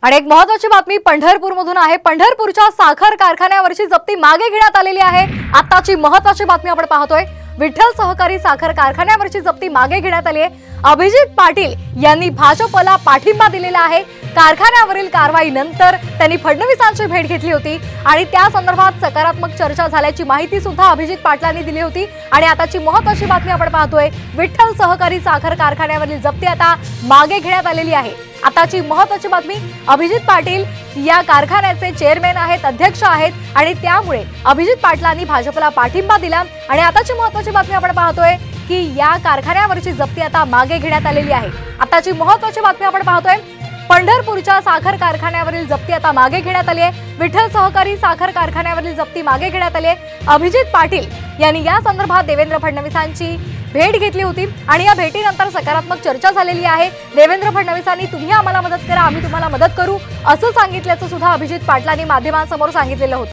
आणि एक महत्त्वाची बातमी पंढरपूरमधून आहे। पंढरपूरच्या साखर कारखान्यावरची जप्ती मागे घेण्यात आलेली आहे। आताची महत्त्वाची बातमी आपण पाहतोय। विठ्ठल सहकारी साखर कारखान्यावरची जप्ती मागे घेण्यात आली आहे। अभिजित पाटील यांनी भाजपला पाठिंबा दिलेला आहे। कारखान्यावरील कारवाईनंतर त्यांनी फडणवीसांची भेट घेतली होती आणि त्या संदर्भात सकारात्मक चर्चा झाल्याची माहिती सुद्धा अभिजित पाटलांनी दिली होती। आणि आताची महत्त्वाची बातमी आपण पाहतोय, विठ्ठल सहकारी साखर कारखान्यावरील जप्ती आता मागे घेण्यात आलेली आहे। आताची महत्त्वाची बातमी, अभिजित पाटील या कारखान्याचे चेअरमॅन आहेत, अध्यक्ष आहेत आणि त्यामुळे अभिजित पाटलांनी भाजपला पाठिंबा दिला। आणि आताची महत्त्वाची बातमी आपण पाहतोय की या कारखान्यावरची जप्ती आता मागे घेण्यात आलेली आहे। आताची महत्त्वाची बातमी आपण पाहतोय, पंढरपूरच्या साखर कारखान्यावरील जप्ती आता मागे घेण्यात आली आहे। विठ्ठल सहकारी साखर कारखान्यावरील जप्ती मागे घेण्यात आली आहे। अभिजित पाटील यांनी या संदर्भात देवेंद्र फडणवीसांची भेट घेतली होती आणि या भेटीनंतर सकारात्मक चर्चा झालेली आहे। देवेंद्र फडणवीसांनी तुम्ही आम्हाला मदत करा, आम्ही तुम्हाला मदत करू असं सांगितल्याचं सुद्धा अभिजित पाटलांनी माध्यमांसमोर सांगितलेलं होतं।